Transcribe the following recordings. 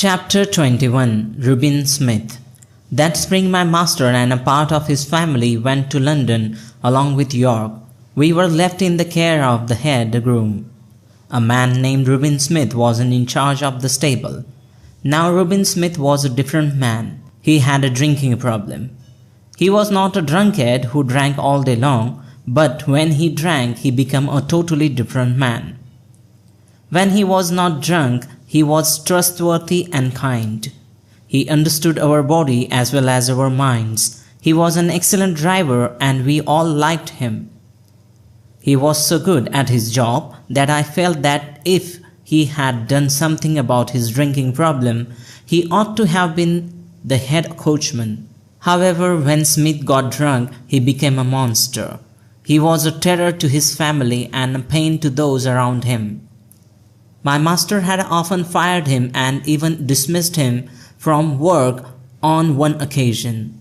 Chapter 21. Reuben Smith. That spring my master and a part of his family went to London along with York. We were left in the care of the head groom. A man named Reuben Smith was in charge of the stable. Now Reuben Smith was a different man. He had a drinking problem. He was not a drunkard who drank all day long, but when he drank he became a totally different man. When he was not drunk, he was trustworthy and kind. He understood our body as well as our minds. He was an excellent driver and we all liked him. He was so good at his job that I felt that if he had done something about his drinking problem, he ought to have been the head coachman. However, when Smith got drunk, he became a monster. He was a terror to his family and a pain to those around him. My master had often fired him and even dismissed him from work on one occasion.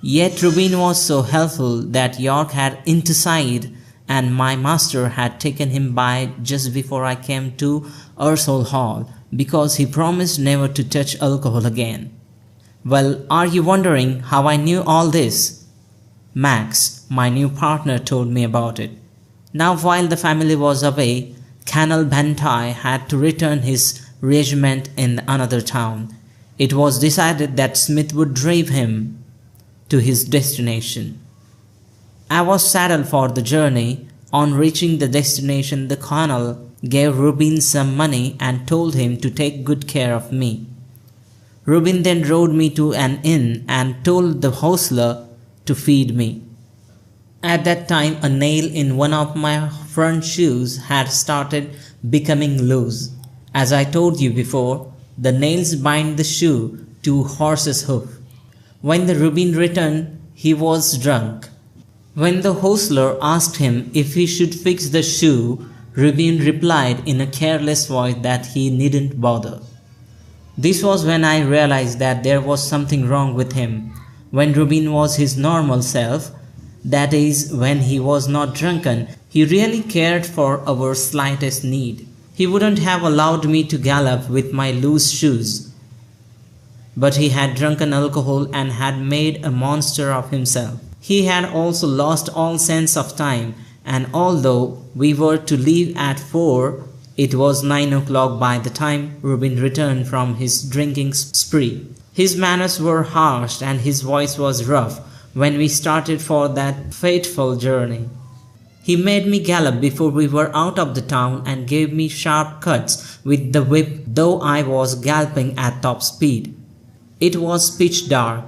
Yet Reuben was so helpful that York had interceded and my master had taken him by just before I came to Eventual Hall because he promised never to touch alcohol again. Well, are you wondering how I knew all this? Max, my new partner, told me about it. Now while the family was away, Colonel Bantai had to return his regiment in another town. It was decided that Smith would drive him to his destination. I was saddled for the journey. On reaching the destination, the colonel gave Reuben some money and told him to take good care of me. Reuben then rode me to an inn and told the hostler to feed me. At that time, a nail in one of my front shoes had started becoming loose. As I told you before, the nails bind the shoe to horse's hoof. When the Reuben returned, he was drunk. When the hostler asked him if he should fix the shoe, Reuben replied in a careless voice that he needn't bother. This was when I realized that there was something wrong with him. When Reuben was his normal self, that is, when he was not drunken, he really cared for our slightest need. He wouldn't have allowed me to gallop with my loose shoes. But he had drunken alcohol and had made a monster of himself. He had also lost all sense of time, and although we were to leave at 4, it was 9 o'clock by the time Reuben returned from his drinking spree. His manners were harsh and his voice was rough when we started for that fateful journey. He made me gallop before we were out of the town and gave me sharp cuts with the whip, though I was galloping at top speed. It was pitch dark.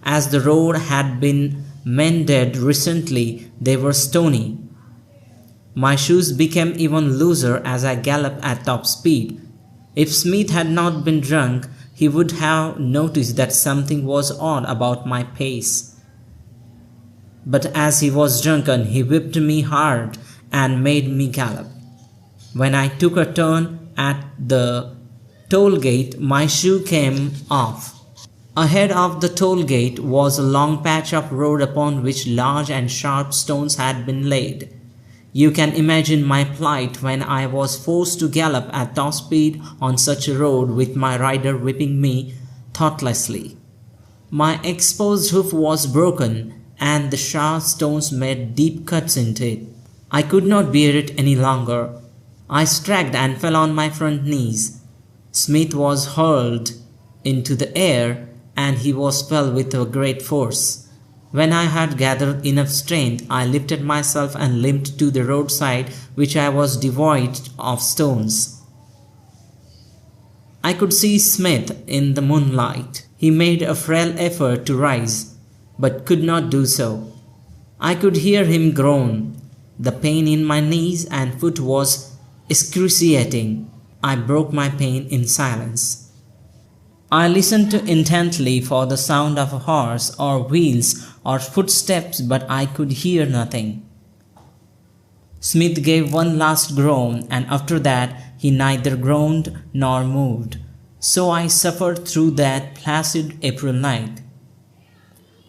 As the road had been mended recently, they were stony. My shoes became even looser as I galloped at top speed. If Smith had not been drunk, he would have noticed that something was odd about my pace. But as he was drunken, he whipped me hard and made me gallop. When I took a turn at the toll gate, my shoe came off. Ahead of the toll gate was a long patch of road upon which large and sharp stones had been laid. You can imagine my plight when I was forced to gallop at top speed on such a road with my rider whipping me thoughtlessly. My exposed hoof was broken and the sharp stones made deep cuts into it. I could not bear it any longer. I staggered and fell on my front knees. Smith was hurled into the air and he was fell with a great force. When I had gathered enough strength, I lifted myself and limped to the roadside, which I was devoid of stones. I could see Smith in the moonlight. He made a frail effort to rise, but could not do so. I could hear him groan. The pain in my knees and foot was excruciating. I broke my pain in silence. I listened intently for the sound of a horse or wheels or footsteps, but I could hear nothing. Smith gave one last groan, and after that he neither groaned nor moved. So I suffered through that placid April night.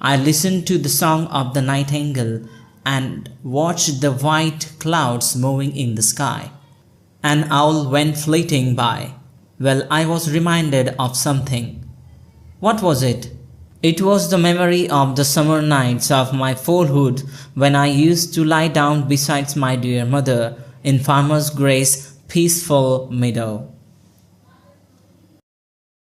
I listened to the song of the nightingale and watched the white clouds moving in the sky. An owl went flitting by. Well, I was reminded of something. What was it? It was the memory of the summer nights of my foalhood when I used to lie down beside my dear mother in Farmer Gray's peaceful meadow.